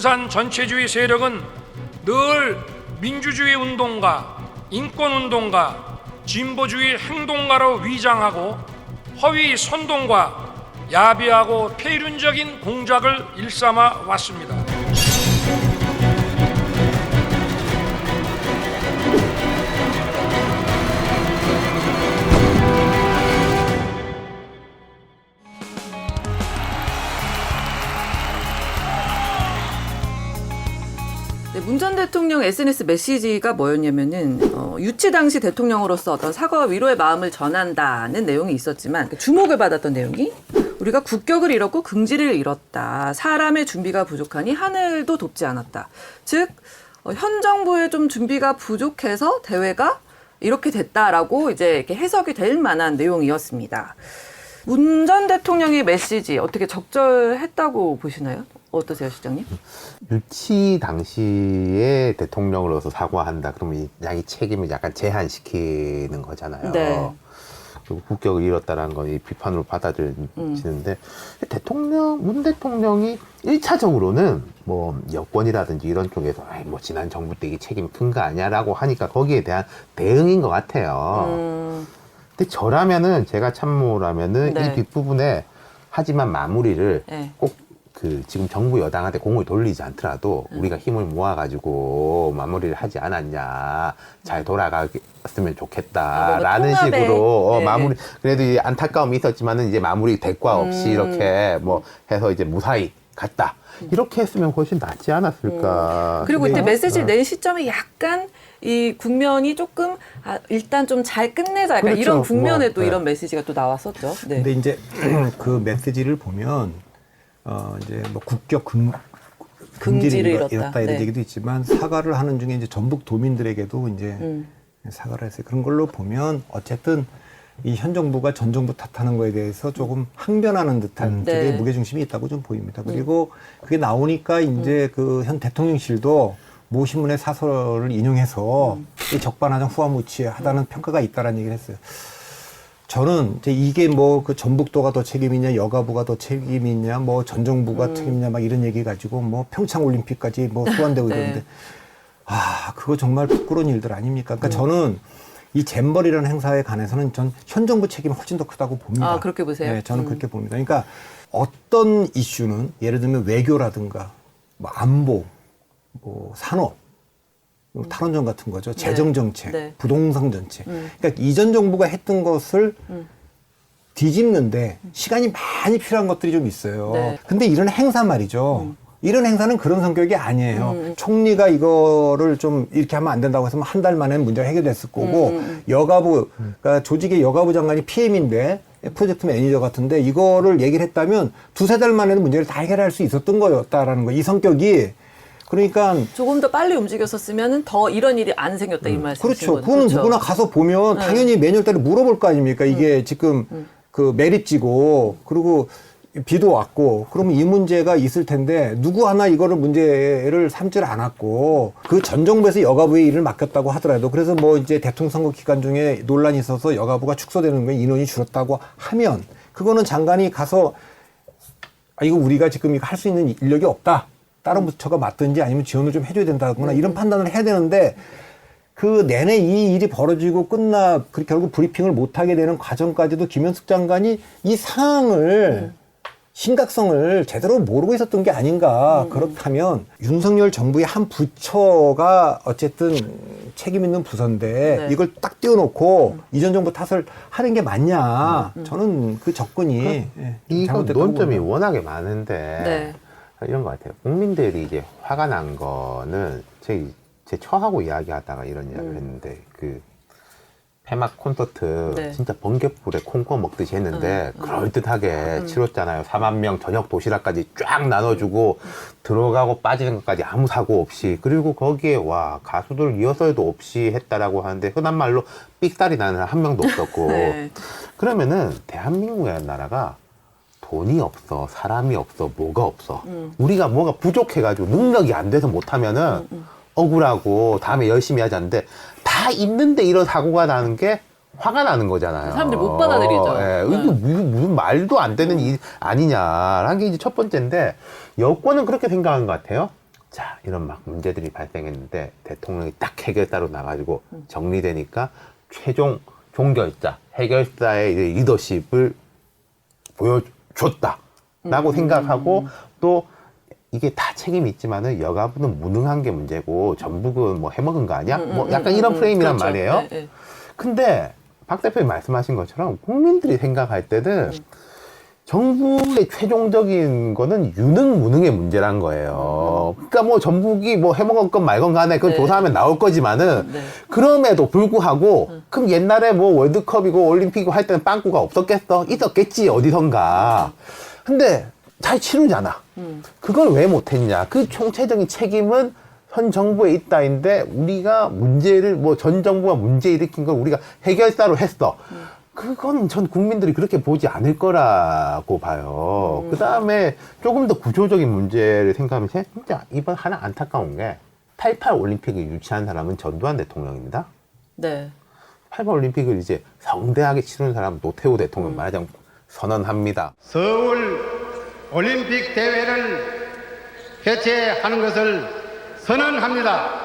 공산 전체주의 세력은 늘 민주주의 운동가, 인권 운동가, 진보주의 행동가로 위장하고 허위 선동과 야비하고 폐륜적인 공작을 일삼아 왔습니다. 문 전 대통령 SNS 메시지가 뭐였냐면은 유치 당시 대통령으로서 어떤 사과와 위로의 마음을 전한다는 내용이 있었지만 주목을 받았던 내용이 우리가 국격을 잃었고 긍지를 잃었다. 사람의 준비가 부족하니 하늘도 돕지 않았다. 즉 현 정부의 좀 준비가 부족해서 대회가 이렇게 됐다라고 이제 이렇게 해석이 될 만한 내용이었습니다. 문 전 대통령의 메시지 어떻게 적절했다고 보시나요? 어떠세요, 시장님? 유치 당시에 대통령으로서 사과한다. 그러면 이 책임을 약간 제한시키는 거잖아요. 네. 그리고 국격을 잃었다는 건 이 비판으로 받아들여지는데 문 대통령이 1차적으로는 뭐 여권이라든지 이런 쪽에서 뭐 지난 정부 때 이 책임이 큰 거 아니야라고 하니까 거기에 대한 대응인 것 같아요. 근데 저라면은 제가 참모라면은 네. 이 뒷부분에 하지만 마무리를 네. 꼭 지금 정부 여당한테 공을 돌리지 않더라도 우리가 힘을 모아가지고 마무리를 하지 않았냐, 잘 돌아갔으면 좋겠다라는 뭐 통합에, 식으로 네. 마무리. 그래도 이제 안타까움이 있었지만은 이제 마무리 대가 없이 이렇게 뭐 해서 이제 무사히 갔다. 이렇게 했으면 훨씬 낫지 않았을까. 그리고 이때 싶네요. 메시지를 낸 시점에 약간 이 국면이 조금 일단 좀 잘 끝내자 약간 그렇죠. 이런 국면에 뭐, 또 네. 이런 메시지가 또 나왔었죠. 네. 근데 이제 그 메시지를 보면 이제 뭐 국격 긍지를 잃었다. 이런 네. 얘기도 있지만 사과를 하는 중에 이제 전북 도민들에게도 이제 사과를 했어요. 그런 걸로 보면 어쨌든 이 현 정부가 전 정부 탓하는 거에 대해서 조금 항변하는 듯한 네. 쪽에 무게중심이 있다고 좀 보입니다. 그리고 그게 나오니까 이제 그 현 대통령실도 모 신문의 사설을 인용해서 이 적반하장 후화무치하다는 평가가 있다라는 얘기를 했어요. 저는 이제 이게 뭐 그 전북도가 더 책임이냐, 여가부가 더 책임이냐, 뭐 전 정부가 책임이냐 막 이런 얘기 가지고 뭐 평창 올림픽까지 뭐 소환되고 네. 이러는데 그거 정말 부끄러운 일들 아닙니까? 그러니까 저는 이 잼버리라는 행사에 관해서는 전 현 정부 책임이 훨씬 더 크다고 봅니다. 아, 그렇게 보세요? 네, 저는 그렇게 봅니다. 그러니까 어떤 이슈는 예를 들면 외교라든가 뭐 안보, 뭐 산업, 탈원전 같은 거죠. 재정정책, 네. 부동산 정책. 그러니까 이전 정부가 했던 것을 뒤집는데 시간이 많이 필요한 것들이 좀 있어요. 네. 근데 이런 행사 말이죠. 이런 행사는 그런 성격이 아니에요. 총리가 이거를 좀 이렇게 하면 안 된다고 했으면 한 달 만에 문제가 해결됐을 거고 여가부, 그러니까 조직의 여가부 장관이 PM인데 프로젝트 매니저 같은데 이거를 얘기를 했다면 두세 달 만에는 문제를 다 해결할 수 있었던 거였다라는 거. 이 성격이. 그러니까 조금 더 빨리 움직였었으면은 더 이런 일이 안 생겼다 이 말씀이신 그렇죠. 거죠. 그거는 누구나 가서 보면 당연히 매년달에 물어볼 거 아닙니까? 이게 지금 그 매립지고 그리고 비도 왔고 그러면 이 문제가 있을 텐데 누구 하나 이거를 문제를 삼질 않았고 그 전 정부에서 여가부의 일을 맡겼다고 하더라도 그래서 뭐 이제 대통령 선거 기간 중에 논란이 있어서 여가부가 축소되는 거에 인원이 줄었다고 하면 그거는 장관이 가서 이거 우리가 지금 이거 할 수 있는 인력이 없다. 다른 부처가 맡든지 아니면 지원을 좀 해줘야 된다거나 이런 판단을 해야 되는데 그 내내 이 일이 벌어지고 그렇게 결국 브리핑을 못하게 되는 과정까지도 김현숙 장관이 이 상황을 심각성을 제대로 모르고 있었던 게 아닌가. 그렇다면 윤석열 정부의 한 부처가 어쨌든 책임 있는 부서인데 네. 이걸 딱 띄워놓고 이전 정부 탓을 하는 게 맞냐. 저는 그 접근이 이거 잘못됐다고 논점이 봅니다. 워낙에 많은데 네. 이런 것 같아요. 국민들이 이제 화가 난 거는 제 처하고 이야기하다가 이런 이야기를 했는데 그 폐막 콘서트 네. 진짜 번갯불에 콩고 먹듯이 했는데 그럴듯하게 치렀잖아요. 4만 명 저녁 도시락까지 쫙 나눠주고 들어가고 빠지는 것까지 아무 사고 없이 그리고 거기에 와 가수들 리허설도 없이 했다라고 하는데 흔한 말로 삑살이 나는 사람 한 명도 없었고 네. 그러면은 대한민국이라는 나라가 돈이 없어, 사람이 없어, 뭐가 없어. 우리가 뭐가 부족해가지고 능력이 안 돼서 못하면은 억울하고 다음에 열심히 하자는데 다 있는데 이런 사고가 나는 게 화가 나는 거잖아요. 사람들이 못 받아들이죠. 예, 이거 무슨 말도 안 되는 일 아니냐라는 게 이제 첫 번째인데 여권은 그렇게 생각하는 것 같아요. 자, 이런 막 문제들이 발생했는데 대통령이 딱 해결사로 나가지고 정리되니까 최종 종결자, 해결사의 이제 리더십을 보여줬다라고 생각하고 또 이게 다 책임이 있지만은 여가부는 무능한 게 문제고 전북은 뭐 해먹은 거 아니야? 뭐 약간 이런 프레임이란 그렇죠. 말이에요. 네, 네. 근데 박 대표님 말씀하신 것처럼 국민들이 생각할 때는 정부의 최종적인 거는 유능 무능의 문제란 거예요. 그러니까 뭐 전북이 뭐 해먹었건 말건 간에 그건 네. 조사하면 나올 거지만은 네. 그럼에도 불구하고 그럼 옛날에 뭐 월드컵이고 올림픽이고 할 때는 빵꾸가 없었겠어? 있었겠지 어디선가. 근데 잘 치르잖아. 그걸 왜 못했냐? 그 총체적인 책임은 현 정부에 있다인데 우리가 문제를 뭐 전 정부가 문제 일으킨 걸 우리가 해결사로 했어. 그건 전 국민들이 그렇게 보지 않을 거라고 봐요. 그 다음에 조금 더 구조적인 문제를 생각하면 진짜 이번 하나 안타까운 게 88 올림픽을 유치한 사람은 전두환 대통령입니다. 네. 88 올림픽을 이제 성대하게 치르는 사람은 노태우 대통령 말하자면 선언합니다. 서울 올림픽 대회를 개최하는 것을 선언합니다.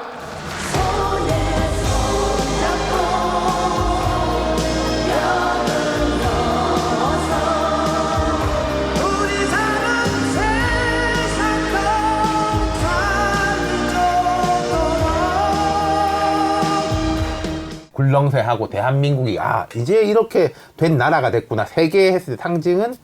굴렁쇠하고 대한민국이 이제 이렇게 된 나라가 됐구나. 세계에 했을 때 상징은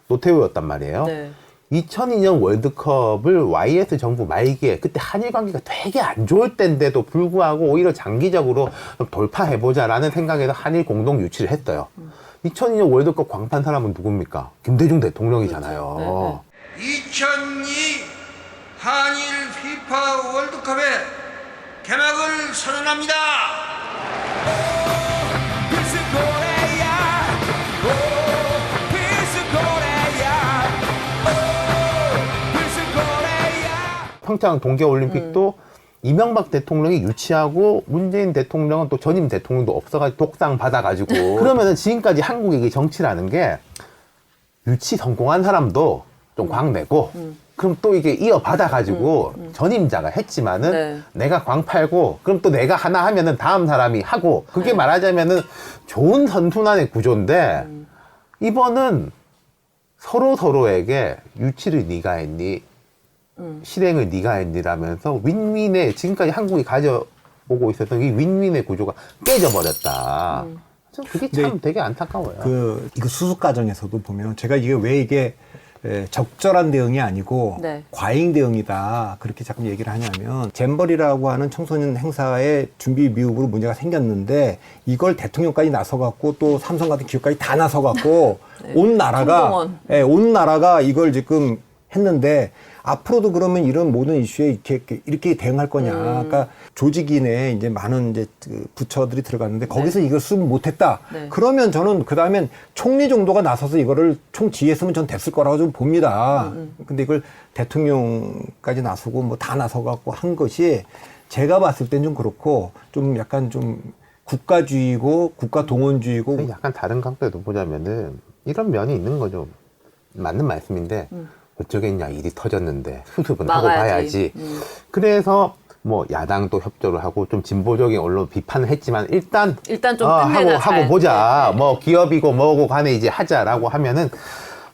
노태우였단 말이에요. 네. 2002년 월드컵을 YS 정부 말기에 그때 한일 관계가 되게 안 좋을 때인데도 불구하고 오히려 장기적으로 좀 돌파해보자라는 생각에서 한일 공동 유치를 했어요. 2002년 월드컵 광판 사람은 누굽니까? 김대중 대통령이잖아요. 2002 한일 피파 월드컵의 개막을 선언합니다. 평창 동계올림픽도 이명박 대통령이 유치하고 문재인 대통령은 또 전임 대통령도 없어가지고 독상 받아가지고 그러면은 지금까지 한국의 이 정치라는 게 유치 성공한 사람도 좀 광내고 그럼 또 이게 이어받아가지고 전임자가 했지만은 네. 내가 광팔고 그럼 또 내가 하나 하면은 다음 사람이 하고 그게 말하자면은 좋은 선순환의 구조인데 이번은 서로에게 유치를 네가 했니 실행을 네가 했니라면서 윈윈의 지금까지 한국이 가져오고 있었던 이 윈윈의 구조가 깨져버렸다. 그게 참 되게 안타까워요. 이거 수습 과정에서도 보면 제가 이게 왜 이게 적절한 대응이 아니고 네. 과잉 대응이다 그렇게 자꾸 얘기를 하냐면 잼버리라고 하는 청소년 행사의 준비 미흡으로 문제가 생겼는데 이걸 대통령까지 나서갖고 또 삼성 같은 기업까지 다 나서갖고 네. 온 나라가 총동원. 온 나라가 이걸 지금 했는데 앞으로도 그러면 이런 모든 이슈에 이렇게 대응할 거냐. 그러니까 조직위 내에 이제 많은 이제 그 부처들이 들어갔는데 거기서 이걸 수습 못했다. 네. 그러면 저는 그 다음엔 총리 정도가 나서서 이거를 총지휘했으면 전 됐을 거라고 좀 봅니다. 근데 이걸 대통령까지 나서고 뭐 다 나서갖고 한 것이 제가 봤을 땐 좀 그렇고 좀 약간 좀 국가주의고 국가 동원주의고 약간 다른 각도에도 보자면은 이런 면이 있는 거죠. 맞는 말씀인데 어쩌겠냐 일이 터졌는데 수습은 하고 막아야지. 봐야지. 그래서 뭐 야당도 협조를 하고 좀 진보적인 언론 비판을 했지만 일단 좀 끝내자. 하고 보자. 네. 뭐 기업이고 뭐고 간에 이제 하자라고 하면은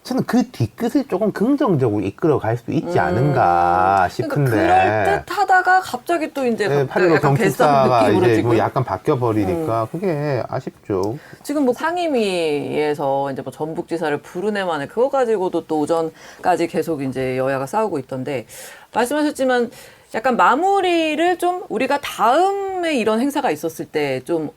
저는 그 뒤끝을 조금 긍정적으로 이끌어 갈 수 있지 않은가 싶은데. 그러니까 그럴 듯 하다가 갑자기 또 이제 네, 약간 팔로 뱃싸움 경축사가 느낌으로 이제 지금. 뭐 약간 바뀌어 버리니까 그게 아쉽죠. 지금 뭐 상임위에서 이제 뭐 전북지사를 부르네만에 그거 가지고도 또 오전까지 계속 이제 여야가 싸우고 있던데 말씀하셨지만 약간 마무리를 좀 우리가 다음에 이런 행사가 있었을 때 좀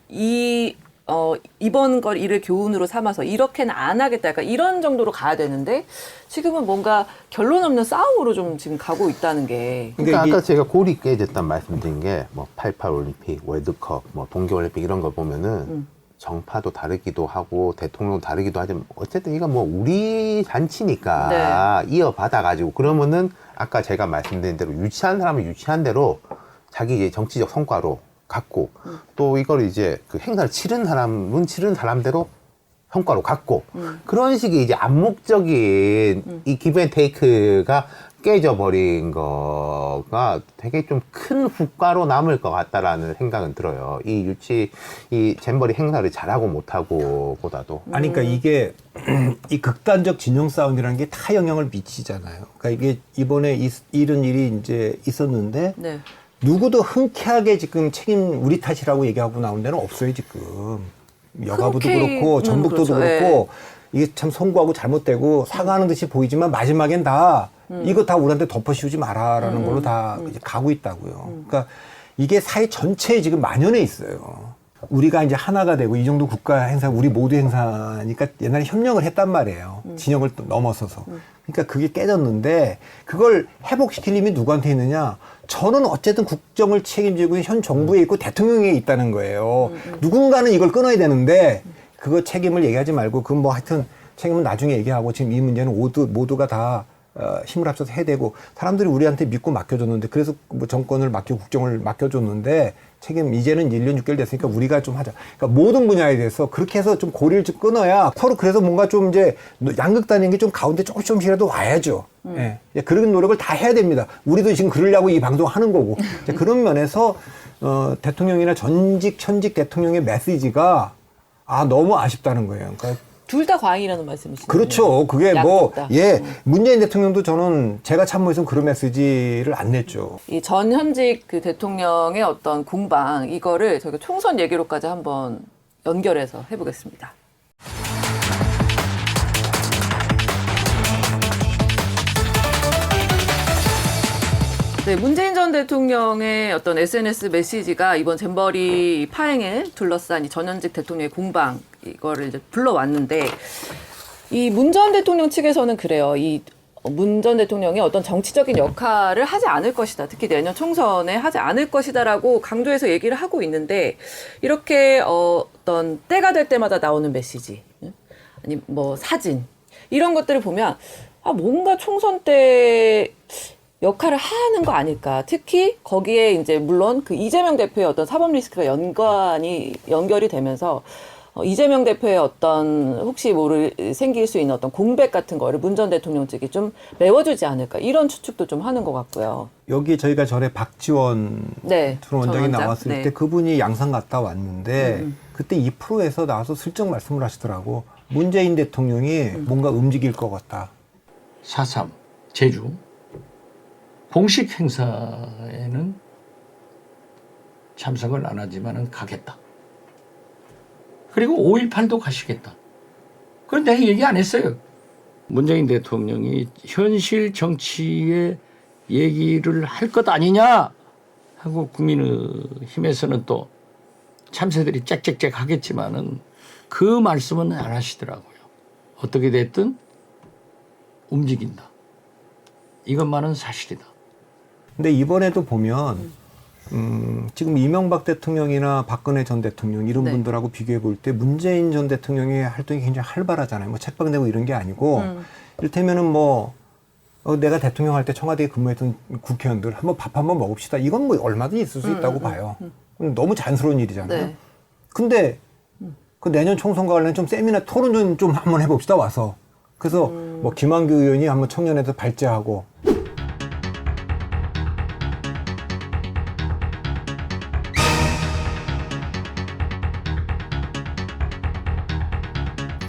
이번 걸 이를 교훈으로 삼아서 이렇게는 안 하겠다. 약간 이런 정도로 가야 되는데 지금은 뭔가 결론 없는 싸움으로 좀 지금 가고 있다는 게. 그러니까 이게- 아까 제가 골이 깨졌단 말씀드린 게 뭐 88 올림픽, 월드컵, 뭐 동계올림픽 이런 걸 보면은 정파도 다르기도 하고 대통령도 다르기도 하지만 어쨌든 이거 뭐 우리 잔치니까 이어받아가지고 그러면은 아까 제가 말씀드린 대로 유치한 사람은 유치한 대로 자기 이제 정치적 성과로 갖고 또 이걸 이제 그 행사를 치른 사람은 치른 사람대로 성과로 갔고 그런 식의 이제 암묵적인 이 기브앤테이크가 깨져버린 거가 되게 좀 큰 후과로 남을 것 같다라는 생각은 들어요. 이 잼버리 행사를 잘하고 못하고 보다도. 아니, 그러니까 이게 이 극단적 진영 싸움이라는 게 다 영향을 미치잖아요. 그러니까 이게 이번에 이런 일이 이제 있었는데 네. 누구도 흔쾌하게 지금 책임 우리 탓이라고 얘기하고 나온 데는 없어요, 지금. 여가부도 그렇고 전북도도 그렇죠. 그렇고 이게 참 송구하고 잘못되고 사과하는 듯이 보이지만 마지막엔 다 이거 다 우리한테 덮어씌우지 마라라는 걸로 다 이제 가고 있다고요. 그러니까 이게 사회 전체에 지금 만연해 있어요. 우리가 이제 하나가 되고 이 정도 국가 행사 우리 모두 행사니까 옛날에 협력을 했단 말이에요. 진영을 또 넘어서서. 그러니까 그게 깨졌는데 그걸 회복시킬 힘이 누구한테 있느냐? 저는 어쨌든 국정을 책임지고 현 정부에 있고 대통령에 있다는 거예요. 누군가는 이걸 끊어야 되는데 그거 책임을 얘기하지 말고 그건 뭐 하여튼 책임은 나중에 얘기하고 지금 이 문제는 모두가 다 힘을 합쳐서 해야 되고 사람들이 우리한테 믿고 맡겨줬는데 그래서 뭐 정권을 국정을 맡겨줬는데 책임 이제는 1년 6개월 됐으니까 우리가 좀 하자. 그러니까 모든 분야에 대해서 그렇게 해서 좀 고리를 좀 끊어야 서로 그래서 뭔가 좀 이제 양극단인 게 좀 가운데 조금씩이라도 와야죠. 예. 그런 노력을 다 해야 됩니다. 우리도 지금 그러려고 이 방송 하는 거고. 그런 면에서 대통령이나 전직 현직 대통령의 메시지가 너무 아쉽다는 거예요. 그러니까 둘 다 과잉이라는 말씀이시죠? 그렇죠. 그게 양쪽 다. 문재인 대통령도 저는 제가 참모해서 그런 메시지를 안 냈죠. 이 전 현직 그 대통령의 어떤 공방 이거를 저희가 총선 얘기로까지 한번 연결해서 해보겠습니다. 네, 문재인 전 대통령의 어떤 SNS 메시지가 이번 잼버리 파행을 둘러싼 이 전현직 대통령의 공방 이거를 이제 불러왔는데 이 문 전 대통령 측에서는 그래요. 이 문 전 대통령이 어떤 정치적인 역할을 하지 않을 것이다. 특히 내년 총선에 하지 않을 것이다라고 강조해서 얘기를 하고 있는데 이렇게 어떤 때가 될 때마다 나오는 메시지, 아니 뭐 사진 이런 것들을 보면 뭔가 총선 때 역할을 하는 거 아닐까. 특히 거기에 이제 물론 그 이재명 대표의 어떤 사법 리스크가 연결이 되면서 이재명 대표의 어떤 혹시 생길 수 있는 어떤 공백 같은 거를 문 전 대통령 측이 좀 메워주지 않을까. 이런 추측도 좀 하는 것 같고요. 여기 저희가 전에 박지원 전 원장이 나왔을 때 그분이 양산 갔다 왔는데 그때 2%에서 나와서 슬쩍 말씀을 하시더라고. 문재인 대통령이 뭔가 움직일 것 같다. 4.3 제주 공식 행사에는 참석을 안 하지만은 가겠다. 그리고 5.18도 가시겠다. 그건 내가 얘기 안 했어요. 문재인 대통령이 현실 정치의 얘기를 할 것 아니냐 하고 국민의힘에서는 또 참새들이 짹짹짹 하겠지만은 그 말씀은 안 하시더라고요. 어떻게 됐든 움직인다. 이것만은 사실이다. 근데 이번에도 보면 지금 이명박 대통령이나 박근혜 전 대통령 이런 분들하고 비교해 볼 때 문재인 전 대통령의 활동이 굉장히 활발하잖아요. 뭐 책방 내고 이런 게 아니고 이를테면은 뭐 내가 대통령 할 때 청와대에 근무했던 국회의원들 한번 밥 한번 먹읍시다. 이건 뭐 얼마든지 있을 수 있다고 봐요. 너무 자연스러운 일이잖아요. 네. 근데 그 내년 총선과 관련 좀 세미나 토론 좀 한번 해봅시다 와서. 그래서 뭐 김한규 의원이 한번 청년회도 발제하고.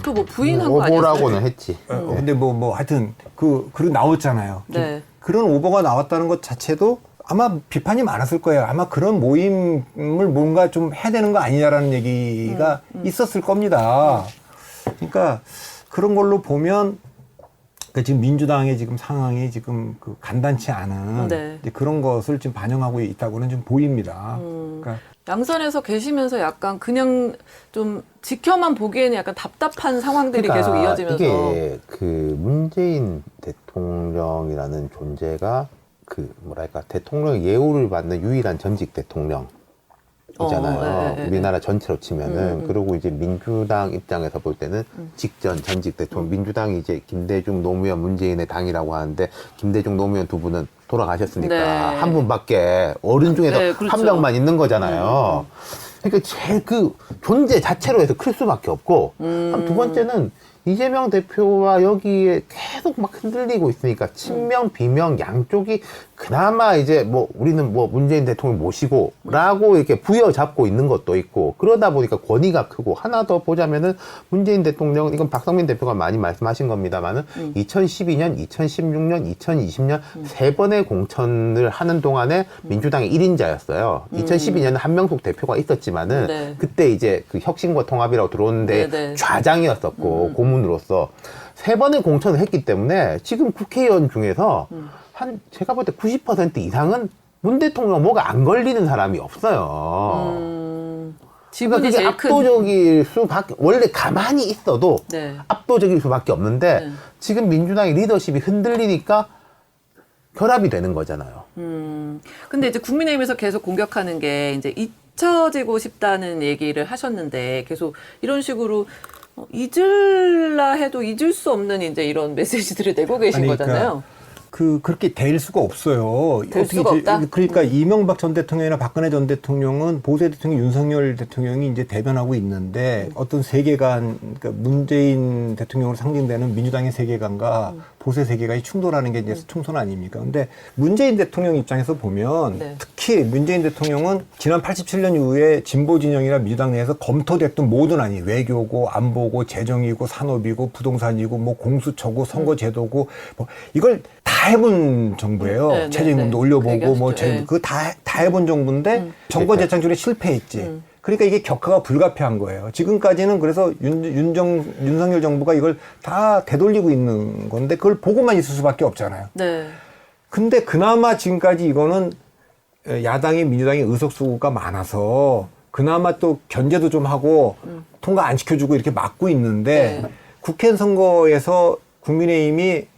그 뭐 부인한 거 아니었어요? 오보라고는 했지. 근데 뭐 하여튼 그리고 나왔잖아요. 네. 그런 오보가 나왔다는 것 자체도 아마 비판이 많았을 거예요. 아마 그런 모임을 뭔가 좀 해야 되는 거 아니냐라는 얘기가 있었을 겁니다. 그러니까 그런 걸로 보면 지금 민주당의 지금 상황이 지금 그 간단치 않은 이제 그런 것을 지금 반영하고 있다고는 좀 보입니다. 그러니까 양산에서 계시면서 약간 그냥 좀 지켜만 보기에는 약간 답답한 상황들이 계속 이어지면서 이게 그 문재인 대통령이라는 존재가 그 뭐랄까 대통령 예우를 받는 유일한 전직 대통령이잖아요. 우리나라 전체로 치면은 그리고 이제 민주당 입장에서 볼 때는 직전 전직 대통령 민주당이 이제 김대중 노무현 문재인의 당이라고 하는데 김대중 노무현 두 분은 돌아가셨으니까 한 분밖에 어른 중에서 그렇죠. 한 명만 있는 거잖아요. 그러니까 제일 그 존재 자체로 해서 클 수밖에 없고 두 번째는 이재명 대표와 여기에 계속 막 흔들리고 있으니까 친명 비명 양쪽이 그나마 이제 뭐 우리는 뭐 문재인 대통령 모시고라고 이렇게 부여잡고 있는 것도 있고 그러다 보니까 권위가 크고 하나 더 보자면은 문재인 대통령 이건 박성민 대표가 많이 말씀하신 겁니다만은 2012년, 2016년, 2020년 세 번의 공천을 하는 동안에 민주당의 1인자였어요. 2012년에 한명숙 대표가 있었지만은 네. 그때 이제 그 혁신과 통합이라고 들어오는데 네, 네. 좌장이었었고 고문으로서 세 번의 공천을 했기 때문에 지금 국회의원 중에서 한 제가 볼 때 90% 이상은 문 대통령 뭐가 안 걸리는 사람이 없어요. 지분이 그게 제일 큰. 압도적일 수밖에 원래 가만히 있어도 네. 압도적일 수밖에 없는데 네. 지금 민주당의 리더십이 흔들리니까 결합이 되는 거잖아요. 근데 이제 국민의힘에서 계속 공격하는 게 이제 잊혀지고 싶다는 얘기를 하셨는데 계속 이런 식으로 잊을라 해도 잊을 수 없는 이제 이런 메시지들을 내고 계신 아니, 거잖아요. 그렇게 될 수가 없어요. 될 수가 없다? 그러니까 이명박 전 대통령이나 박근혜 전 대통령은 보수 대통령 윤석열 대통령이 이제 대변하고 있는데 어떤 세계관, 그러니까 문재인 대통령으로 상징되는 민주당의 세계관과 보수의 세계관이 충돌하는 게 이제 총선 아닙니까? 근데 문재인 대통령 입장에서 보면 네. 특히 문재인 대통령은 지난 87년 이후에 진보 진영이나 민주당 내에서 검토됐던 모든 안이 외교고 안보고 재정이고 산업이고 부동산이고 뭐 공수처고 선거제도고 뭐 이걸 다 해본 정부예요. 네, 네, 최저임금도 네. 올려보고 뭐 그 얘기하셨죠. 그거 다 해본 정부인데 정권 재창출에 실패했지. 그러니까 이게 격하가 불가피한 거예요. 지금까지는 그래서 윤석열 정부가 이걸 다 되돌리고 있는 건데 그걸 보고만 있을 수밖에 없잖아요. 네. 근데 그나마 지금까지 이거는 야당이 민주당이 의석수가 많아서 그나마 또 견제도 좀 하고 통과 안 시켜주고 이렇게 막고 있는데 네. 국회 선거에서 국민의힘이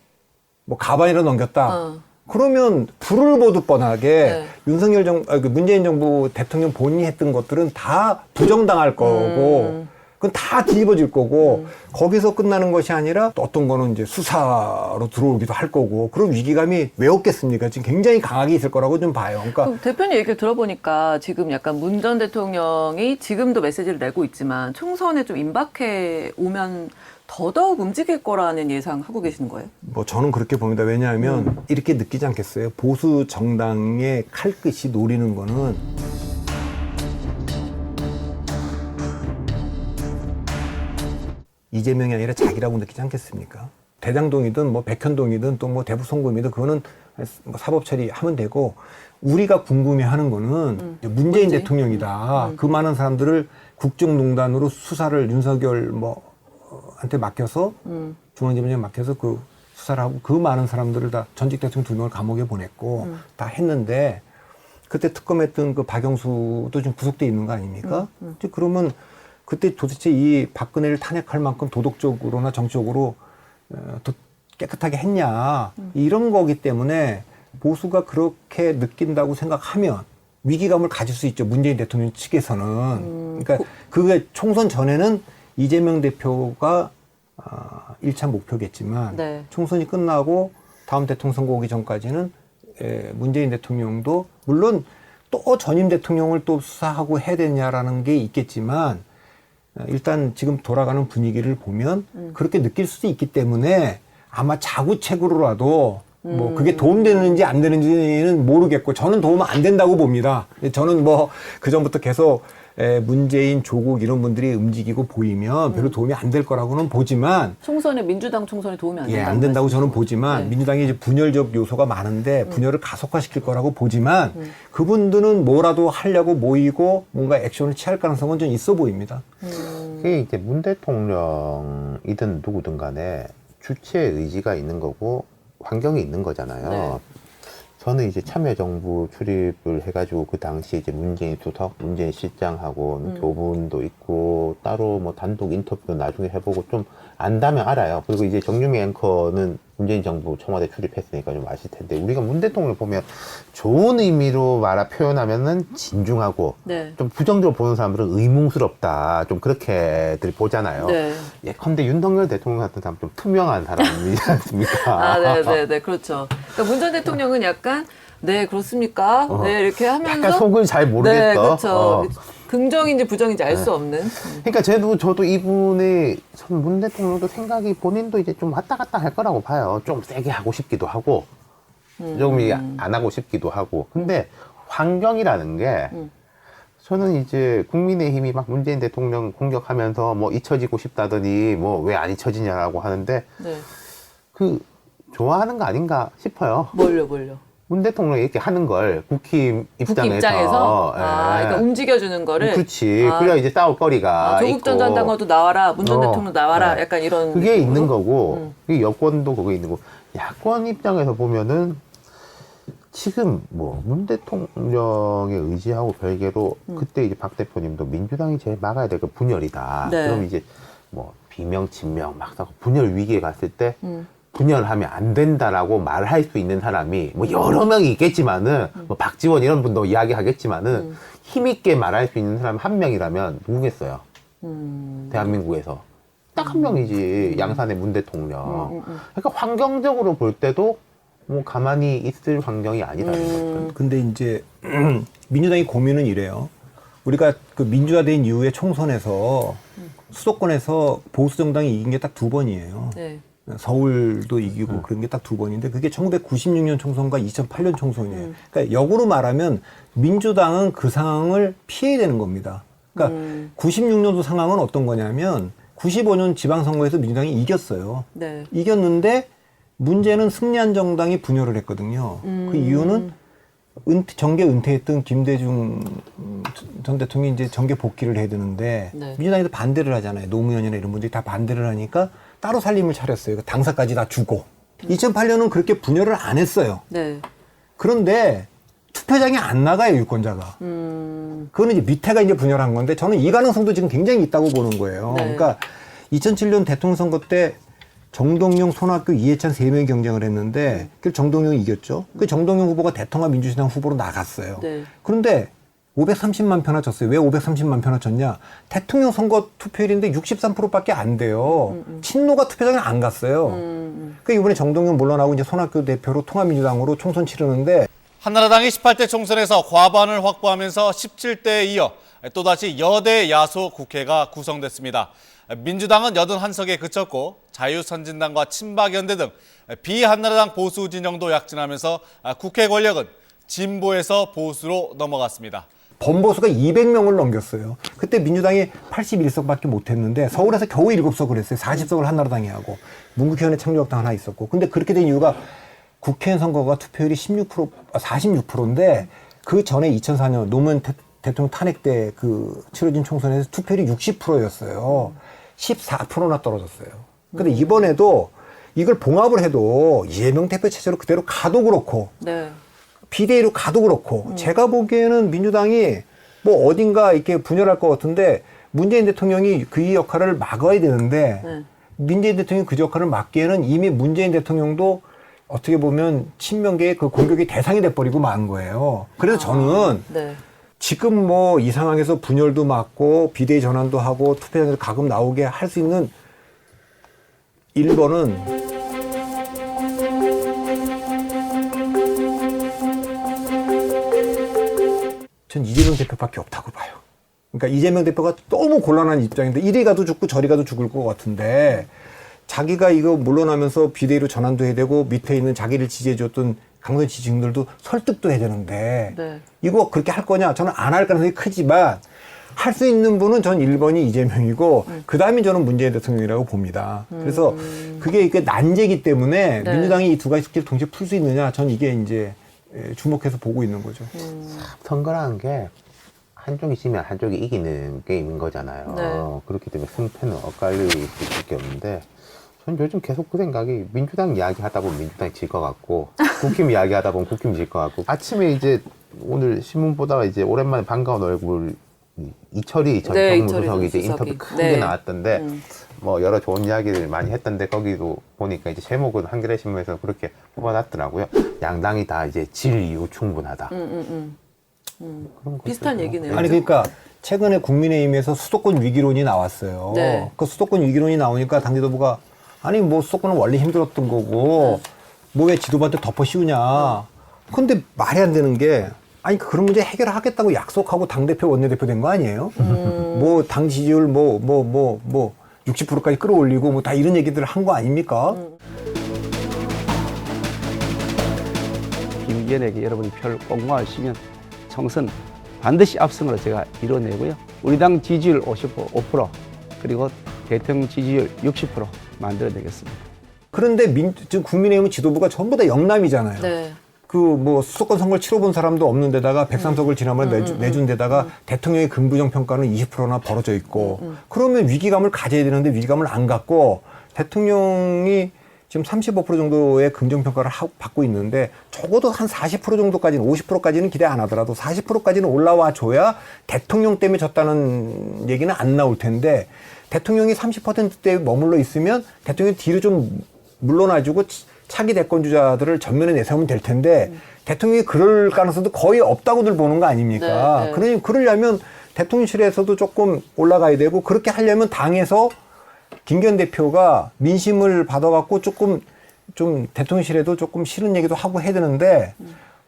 뭐 가반이라 넘겼다. 그러면 불을 보듯 뻔하게 네. 문재인 정부 대통령 본인이 했던 것들은 다 부정당할 거고 그건 다 뒤집어질 거고 거기서 끝나는 것이 아니라 또 어떤 거는 이제 수사로 들어오기도 할 거고 그런 위기감이 왜 없겠습니까? 지금 굉장히 강하게 있을 거라고 좀 봐요. 그러니까 그럼 대표님 얘기를 들어보니까 지금 약간 문 전 대통령이 지금도 메시지를 내고 있지만 총선에 좀 임박해 오면 더더욱 움직일 거라는 예상하고 계시는 거예요? 뭐 저는 그렇게 봅니다. 왜냐하면 이렇게 느끼지 않겠어요? 보수 정당의 칼끝이 노리는 거는 이재명이 아니라 자기라고 느끼지 않겠습니까? 대장동이든 뭐 백현동이든 또 뭐 대북송금이든 그거는 뭐 사법 처리하면 되고 우리가 궁금해하는 거는 문재인 대통령이다. 그 많은 사람들을 국정농단으로 수사를 윤석열 한테 맡겨서 중앙지검장에 맡겨서 그 수사를 하고 그 많은 사람들을 다 전직 대통령 2명을 감옥에 보냈고 다 했는데 그때 특검했던 그 박영수도 지금 구속돼 있는 거 아닙니까? 그러면 그때 도대체 이 박근혜를 탄핵할 만큼 도덕적으로나 정치적으로 더 깨끗하게 했냐 이런 거기 때문에 보수가 그렇게 느낀다고 생각하면 위기감을 가질 수 있죠. 문재인 대통령 측에서는. 그러니까 그게 총선 전에는 이재명 대표가 1차 목표겠지만 네. 총선이 끝나고 다음 대통령 선거 오기 전까지는 문재인 대통령도 물론 또 전임 대통령을 또 수사하고 해야 되냐라는 게 있겠지만 일단 지금 돌아가는 분위기를 보면 그렇게 느낄 수도 있기 때문에 아마 자구책으로라도 뭐 그게 도움되는지 안 되는지는 모르겠고 저는 도움 안 된다고 봅니다. 저는 뭐 그전부터 계속 문재인, 조국 이런 분들이 움직이고 보이면 별로 도움이 안 될 거라고는 보지만 총선에 민주당 총선에 도움이 안 된다고 안 된다고 저는 말씀이시죠? 보지만 네. 민주당이 이제 분열적 요소가 많은데 분열을 가속화시킬 거라고 보지만 그분들은 뭐라도 하려고 모이고 뭔가 액션을 취할 가능성은 좀 있어 보입니다. 그게 이제 문 대통령이든 누구든 간에 주체의 의지가 있는 거고 환경이 있는 거잖아요. 네. 저는 이제 참여정부 출입을 해가지고 그 당시에 이제 문재인 수석, 문재인 실장하고 교분도 있고 따로 뭐 단독 인터뷰도 나중에 해보고 좀 안다면 알아요. 그리고 이제 정유미 앵커는 문재인 정부 청와대 출입했으니까 좀 아실 텐데 우리가 문 대통령을 보면 좋은 의미로 표현하면은 진중하고 네. 좀 부정적으로 보는 사람들은 의문스럽다. 좀 그렇게들 보잖아요. 네. 예컨대 윤석열 대통령 같은 사람 좀 투명한 사람이지 않습니까? 아, 네, 그렇죠. 그러니까 문 전 대통령은 약간 네, 그렇습니까? 네, 이렇게 하면서 약간 속을 잘 모르겠어. 네, 그렇죠. 긍정인지 부정인지 알 수 없는. 그러니까 저도 이분의 문 대통령도 생각이 본인도 이제 좀 왔다 갔다 할 거라고 봐요. 좀 세게 하고 싶기도 하고, 조금 이게 안 하고 싶기도 하고. 근데 환경이라는 게 저는 이제 국민의힘이 막 문재인 대통령 공격하면서 뭐 잊혀지고 싶다더니 뭐 왜 안 잊혀지냐라고 하는데 네. 그 좋아하는 거 아닌가 싶어요. 뭘요? 문 대통령이 이렇게 하는 걸 국힘 국힘 입장에서. 입장에서 예. 그러니까 움직여주는 거를. 그렇지. 아, 그래야 이제 싸울 거리가 조국 전 있고. 장관도 나와라, 문 전 대통령 나와라, 네. 약간 이런. 그게 느낌으로? 있는 거고, 그게 여권도 그게 있는 거고, 야권 입장에서 보면은 지금 뭐 문 대통령의 의지하고 별개로 그때 이제 박 대표님도 민주당이 제일 막아야 될 거 분열이다. 네. 그럼 이제 뭐 비명, 친명 막 사고 분열 위기에 갔을 때 분열하면 안 된다라고 말할 수 있는 사람이 뭐 여러 명이 있겠지만은 뭐 박지원 이런 분도 이야기하겠지만은 힘있게 말할 수 있는 사람 한 명이라면 누구겠어요? 대한민국에서 딱 한 명이지. 양산의 문 대통령. 그러니까 환경적으로 볼 때도 뭐 가만히 있을 환경이 아니라는 거죠. 근데 이제 민주당이 고민은 이래요. 우리가 그 민주화된 이후에 총선에서 수도권에서 보수 정당이 이긴 게 딱 2번이에요. 네. 서울도 이기고 그런 게 딱 2번인데 그게 1996년 총선과 2008년 총선이에요. 그러니까 역으로 말하면 민주당은 그 상황을 피해야 되는 겁니다. 그러니까 96년도 상황은 어떤 거냐면 95년 지방선거에서 민주당이 이겼어요. 네. 이겼는데 문제는 승리한 정당이 분열을 했거든요. 그 이유는 정계 은퇴했던 김대중 전 대통령이 이제 정계 복귀를 해야 되는데 네. 민주당에서 반대를 하잖아요. 노무현이나 이런 분들이 다 반대를 하니까 따로 살림을 차렸어요. 당사까지 다 주고. 2008년은 그렇게 분열을 안 했어요. 네. 그런데 투표장에 안 나가요, 유권자가. 그거는 이제 밑에가 이제 분열한 건데 저는 이 가능성도 지금 굉장히 있다고 보는 거예요. 네. 그러니까 2007년 대통령 선거 때 정동영, 손학규, 이해찬 3명이 경쟁을 했는데 그 정동영이 이겼죠. 그 정동영 후보가 대통합 민주신당 후보로 나갔어요. 네. 그런데 530만 표나 졌어요. 왜 530만 표나 졌냐? 대통령 선거 투표율인데 63%밖에 안 돼요. 친노가 투표장에 안 갔어요. 그러니까 이번에 정동영 물러나고 이제 손학규 대표로 통합민주당으로 총선 치르는데 한나라당이 18대 총선에서 과반을 확보하면서 17대에 이어 또다시 여대 야소 국회가 구성됐습니다. 민주당은 81석에 그쳤고 자유선진당과 친박연대 등 비한나라당 보수 진영도 약진하면서 국회 권력은 진보에서 보수로 넘어갔습니다. 범보수가 200명을 넘겼어요. 그때 민주당이 81석밖에 못했는데 서울에서 겨우 7석을 했어요. 40석을 한나라당이 하고 문국회의원회 창조혁당 하나 있었고. 근데 그렇게 된 이유가 국회의원 선거가 투표율이 46%인데 그 전에 2004년 노무현 대통령 탄핵 때 그 치러진 총선에서 투표율이 60%였어요. 14%나 떨어졌어요. 근데 이번에도 이걸 봉합을 해도 이재명 대표 체제로 그대로 가도 그렇고 네. 비대위로 가도 그렇고 제가 보기에는 민주당이 뭐 어딘가 이렇게 분열할 것 같은데 문재인 대통령이 그 역할을 막아야 되는데 문재인 대통령이 그 역할을 막기에는 이미 문재인 대통령도 어떻게 보면 친명계의 그 공격의 대상이 돼버리고 만 거예요. 그래서 저는 네. 지금 뭐 이 상황에서 분열도 막고 비대위 전환도 하고 투표장에서 가끔 나오게 할 수 있는 1번은 전 이재명 대표밖에 없다고 봐요. 그러니까 이재명 대표가 너무 곤란한 입장인데 이리 가도 죽고 저리 가도 죽을 것 같은데 자기가 이거 물러나면서 비대위로 전환도 해야 되고 밑에 있는 자기를 지지해줬던 강성 지지층들도 설득도 해야 되는데 네. 이거 그렇게 할 거냐? 저는 안 할 가능성이 크지만 할 수 있는 분은 전 1번이 이재명이고 그다음이 저는 문재인 대통령이라고 봅니다. 그래서 그게 이게 난제이기 때문에 네. 민주당이 이 두 가지 숙제를 동시에 풀 수 있느냐? 전 이게 이제 주목해서 보고 있는 거죠. 선거라는 게 한쪽이 지면 한쪽이 이기는 게임인 거잖아요. 네. 그렇기 때문에 승패는 엇갈릴 수밖에 없는데 전 요즘 계속 그 생각이 민주당 이야기 하다 보면 민주당이 질 것 같고 국힘 이야기 하다 보면 국힘이 질 것 같고 아침에 이제 오늘 신문 보다가 이제 오랜만에 반가운 얼굴 이철희 전 네, 정무수석이 이제 수석이. 인터뷰 크게 네. 나왔던데 뭐 여러 좋은 이야기를 많이 했던데 거기도 보니까 이제 제목은 한겨레 신문에서 그렇게 뽑아놨더라고요. 양당이 다 이제 질 이유 충분하다. 그런 비슷한 거죠. 얘기네요. 아니 그러니까 최근에 국민의힘에서 수도권 위기론이 나왔어요. 네. 그 수도권 위기론이 나오니까 당 지도부가 아니 뭐 수도권은 원래 힘들었던 거고 뭐 왜 지도부한테 덮어 씌우냐. 근데 말이 안 되는 게 아니 그런 문제 해결하겠다고 약속하고 당대표 원내대표 된 거 아니에요? 뭐 당 지지율 60%까지 끌어올리고 뭐 다 이런 얘기들을 한 거 아닙니까? 김기현에게 여러분이 표를 공모하시면 총선 반드시 압승으로 제가 이뤄내고요. 우리 당 지지율 55% 그리고 대통령 지지율 60% 만들어내겠습니다. 그런데 지금 국민의힘 지도부가 전부 다 영남이잖아요. 네. 그 뭐 수도권 선거를 치러본 사람도 없는 데다가 103석을 지난번에 내준 데다가 대통령의 긍부정 평가는 20%나 벌어져 있고 그러면 위기감을 가져야 되는데 위기감을 안 갖고 대통령이 지금 35% 정도의 긍정평가를 받고 있는데 적어도 한 40% 정도까지는 50%까지는 기대 안 하더라도 40%까지는 올라와 줘야 대통령 때문에 졌다는 얘기는 안 나올 텐데 대통령이 30%대에 머물러 있으면 대통령이 뒤로 좀 물러나주고 차기 대권 주자들을 전면에 내세우면 될 텐데 대통령이 그럴 가능성도 거의 없다고들 보는 거 아닙니까? 네. 그러니 그러려면 대통령실에서도 조금 올라가야 되고 그렇게 하려면 당에서 김기현 대표가 민심을 받아갖고 조금 좀 대통령실에도 조금 싫은 얘기도 하고 해야 되는데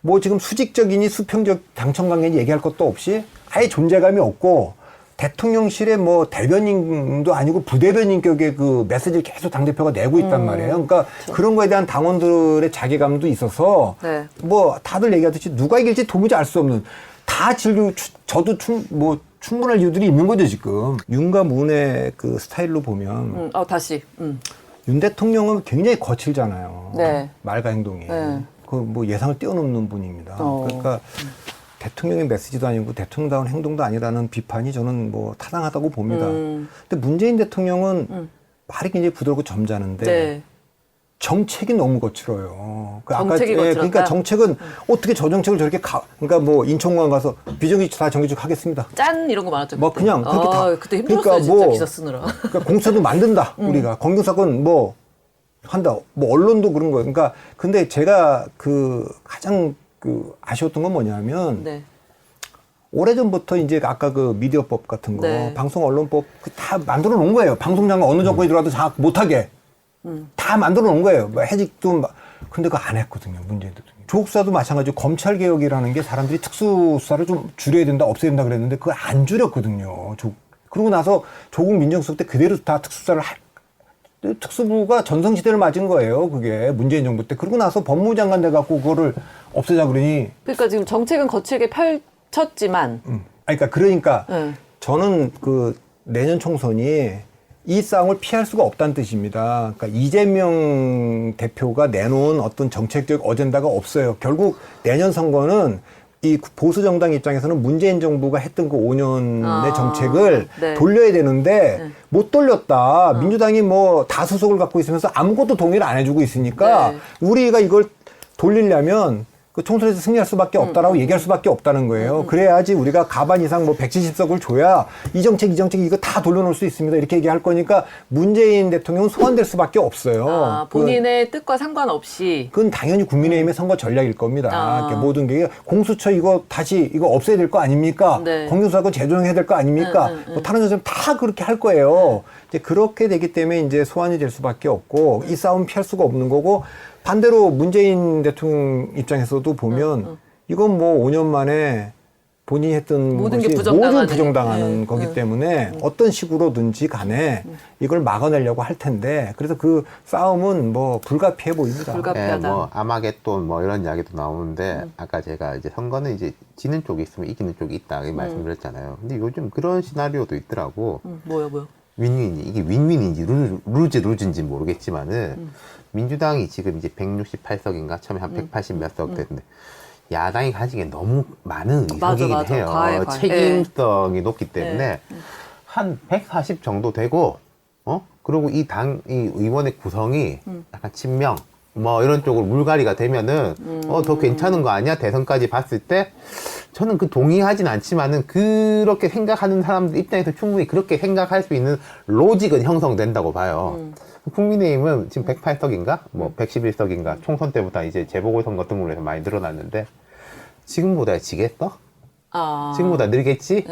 뭐 지금 수직적이니 수평적 당청 관계니 얘기할 것도 없이 아예 존재감이 없고 대통령실의 뭐 대변인도 아니고 부대변인격의 그 메시지를 계속 당대표가 내고 있단 말이에요. 그러니까 그런 거에 대한 당원들의 자괴감도 있어서 네. 뭐 다들 얘기하듯이 누가 이길지 도무지 알 수 없는 다 저도 충분할 이유들이 있는 거죠, 지금. 윤과 문의 그 스타일로 보면. 다시. 윤 대통령은 굉장히 거칠잖아요. 네. 말과 행동이. 네. 그 뭐 예상을 뛰어넘는 분입니다. 그러니까 대통령의 메시지도 아니고 대통령다운 행동도 아니라는 비판이 저는 뭐 타당하다고 봅니다. 근데 문재인 대통령은 말이 굉장히 부드럽고 점잖은데 네. 정책이 너무 거칠어요. 정책이 거칠었다? 그러니까 정책은 어떻게 저 정책을 저렇게 그러니까 뭐 인천공항 가서 비정규직 다 정규직 하겠습니다. 짠 이런 거 많았죠. 뭐 그때. 그냥 그렇게 다. 그때 힘들었어요, 그러니까 진짜 뭐 기사 쓰느라. 그러니까 공수처도 만든다. 우리가 검경사건 뭐 한다. 뭐 언론도 그런 거예요. 그러니까 근데 제가 그 가장 그 아쉬웠던 건 뭐냐면 네. 오래전부터 이제 아까 그 미디어법 같은 거, 네. 방송 언론법 다 만들어 놓은 거예요. 방송장관 어느 정권이 들어와도 다 못하게. 다 만들어 놓은 거예요. 뭐 해직도 근데 그거 안 했거든요. 문재인 대통령. 조국 수사도 마찬가지로 검찰 개혁이라는 게 사람들이 특수수사를 좀 줄여야 된다, 없애야 된다 그랬는데 그걸 안 줄였거든요. 그러고 나서 조국 민정수석 때 그대로 다 특수수사를 특수부가 전성시대를 맞은 거예요. 그게 문재인 정부 때. 그러고 나서 법무부 장관 돼갖고 그거를 없애자 그러니. 그러니까 지금 정책은 거칠게 펼쳤지만. 그러니까 네. 저는 그 내년 총선이 이 싸움을 피할 수가 없다는 뜻입니다. 그러니까 이재명 대표가 내놓은 어떤 정책적 어젠다가 없어요. 결국 내년 선거는 이 보수 정당 입장에서는 문재인 정부가 했던 그 5년의 정책을 네. 돌려야 되는데 못 돌렸다. 민주당이 뭐 다수석을 갖고 있으면서 아무것도 동의를 안 해주고 있으니까 네. 우리가 이걸 돌리려면 그 총선에서 승리할 수밖에 없다라고 얘기할 수밖에 없다는 거예요. 그래야지 우리가 가반 이상 뭐 170석을 줘야 이 정책 이거 다 돌려놓을 수 있습니다. 이렇게 얘기할 거니까 문재인 대통령은 소환될 수밖에 없어요. 본인의 뜻과 상관없이. 그건 당연히 국민의힘의 선거 전략일 겁니다. 모든 게 공수처 이거 다시 이거 없애야 될 거 아닙니까? 네. 공수처건 재조정해야 될 거 아닙니까? 뭐 다른 것처럼 다 그렇게 할 거예요. 이제 그렇게 되기 때문에 이제 소환이 될 수밖에 없고 이 싸움 피할 수가 없는 거고 반대로 문재인 대통령 입장에서도 보면 이건 뭐 5년 만에 본인이 했던 모든 것이 게 부정당하는. 모두 부정당하는 거기 때문에 어떤 식으로든지 간에 이걸 막아내려고 할 텐데 그래서 그 싸움은 뭐 불가피해 보입니다. 불가피하다. 뭐 아마겟돈 뭐 이런 이야기도 나오는데 아까 제가 이제 선거는 이제 지는 쪽이 있으면 이기는 쪽이 있다 이 말씀드렸잖아요. 근데 요즘 그런 시나리오도 있더라고. 뭐요? 윈윈이 이게 윈윈인지 루즈인지 모르겠지만은 민주당이 지금 이제 168석인가 처음에 한 180 몇 석 됐는데 야당이 가지기에 너무 많은 의석이긴 해요. 과해. 책임성이 높기 때문에 한 140 정도 되고 그리고 이 의원의 구성이 약간 친명 뭐 이런 쪽으로 물갈이가 되면은 더 괜찮은 거 아니야? 대선까지 봤을 때 저는 그 동의하진 않지만은 그렇게 생각하는 사람들 입장에서 충분히 그렇게 생각할 수 있는 로직은 형성된다고 봐요. 국민의힘은 지금 108석인가 뭐 111석인가 총선 때부터 이제 재보궐선거 등으로 해서 많이 늘어났는데 지금보다 지겠어? 지금보다 늘겠지?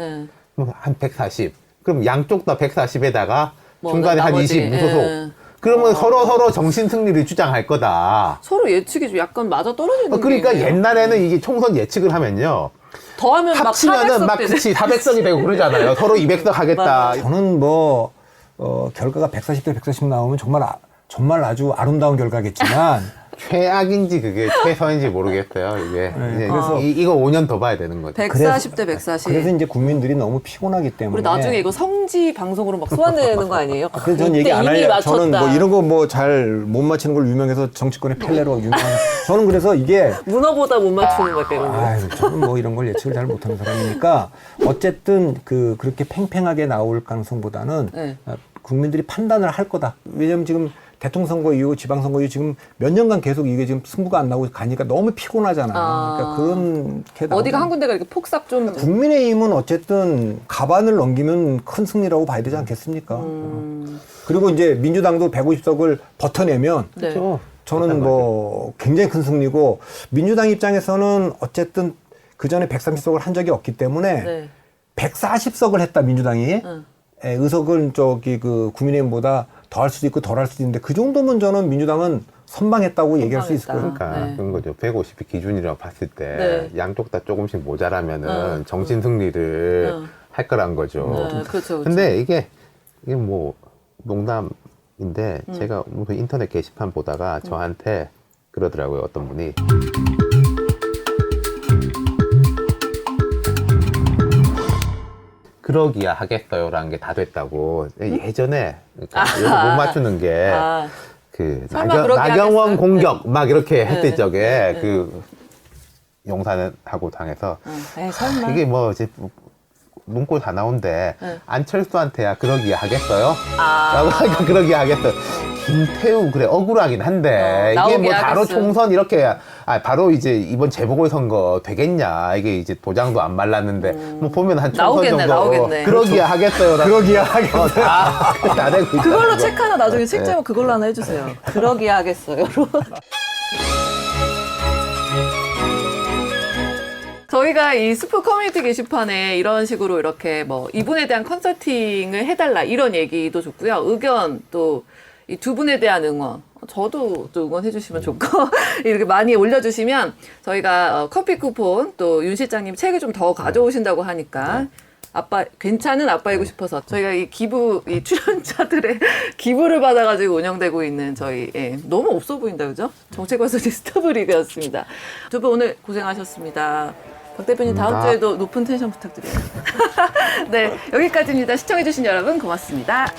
뭐 한 140. 그럼 양쪽 다 140에다가 뭐 중간에 한 나머지, 20 무소속. 그러면 서로 정신 승리를 주장할 거다. 서로 예측이 좀 약간 맞아 떨어지는 그러니까 게 있네요. 옛날에는 이게 총선 예측을 하면요. 더하면 막 합치면은 400석 막 되는. 그치 400석이 되고 그러잖아요. 서로 200석 하겠다. 저는 뭐 결과가 140대 140 나오면 정말 아주 아름다운 결과겠지만 최악인지 그게 최선인지 모르겠어요. 이게 이제 그래서 이거 5년 더 봐야 되는 거죠. 140대 140. 그래서 이제 국민들이 너무 피곤하기 때문에 우리 나중에 이거 성지 방송으로 막 소환되는 거 아니에요? 그래서 저는 얘기 안 이때 이미 할래요. 저는 뭐 맞췄다. 이런 거 뭐 잘 못 맞히는 걸 유명해서 정치권의 펠레로 유명한. 저는 그래서 이게 문어보다 못 맞추는 것 때문에. 아유, 저는 뭐 이런 걸 예측을 잘 못하는 사람이니까 어쨌든 그렇게 팽팽하게 나올 가능성보다는 네. 국민들이 판단을 할 거다. 왜냐면 지금 대통령 선거 이후 지방선거 이후 지금 몇 년간 계속 이게 지금 승부가 안 나오고 가니까 너무 피곤하잖아요. 그러니까 그렇게 어디가 나오면 한 군데가 이렇게 폭삭 좀. 국민의힘은 어쨌든 가반을 넘기면 큰 승리라고 봐야 되지 않겠습니까? 그리고 이제 민주당도 150석을 버텨내면 네. 저는 뭐 굉장히 큰 승리고 민주당 입장에서는 어쨌든 그 전에 130석을 한 적이 없기 때문에 네. 140석을 했다 민주당이 의석은 그 국민의힘보다 더 할 수도 있고 덜 할 수도 있는데 그 정도면 저는 민주당은 선방했다고 얘기할 수 있을 거예요. 그러니까 네. 그런 거죠. 150이 기준이라고 봤을 때 네. 양쪽 다 조금씩 모자라면은 정신 승리를 할 거란 거죠. 네, 그렇죠. 근데 이게 뭐 농담인데 제가 무슨 인터넷 게시판 보다가 저한테 그러더라고요. 어떤 분이 그러기야 하겠어요라는 게 다 됐다고. 예전에 그러니까 이거 못 맞추는 게 그 설마 그러기 나경원 하겠어요? 공격 막 이렇게 했을 네. 적에 네. 그 용산하고 당해서 에이, 설마. 이게 뭐 이제 눈꼴 다 나온데 안철수한테야 그러기야 하겠어요? 라고 하니까 그러기야 하겠어요. 김태우 그래 억울하긴 한데 이게 뭐 나오게 바로 하겠어요. 총선 이렇게 바로 이제 이번 재보궐선거 되겠냐 이게 이제 도장도 안 말랐는데 뭐 보면 한 총선 나오겠네, 정도 나오겠네. 그러기야 하겠어요. 그러기야 하겠어요. 다 되고 있다. 그걸로 책 하나 나중에 책 제목 그걸로 하나 해주세요. 그러기야 하겠어요. 저희가 이 스프 커뮤니티 게시판에 이런 식으로 이렇게 뭐 이분에 대한 컨설팅을 해달라 이런 얘기도 좋고요. 의견 또 이 두 분에 대한 응원. 저도 또 응원해 주시면 좋고 이렇게 많이 올려주시면 저희가 커피 쿠폰 또 윤 실장님 책을 좀 더 가져오신다고 하니까 아빠 괜찮은 아빠이고 싶어서 저희가 이 기부 이 출연자들의 기부를 받아가지고 운영되고 있는 저희 너무 없어 보인다 그죠? 정책관서지 스타브리그였습니다. 두 분 오늘 고생하셨습니다. 박 대표님 다음 주에도 높은 텐션 부탁드려요. 네 여기까지입니다. 시청해주신 여러분 고맙습니다.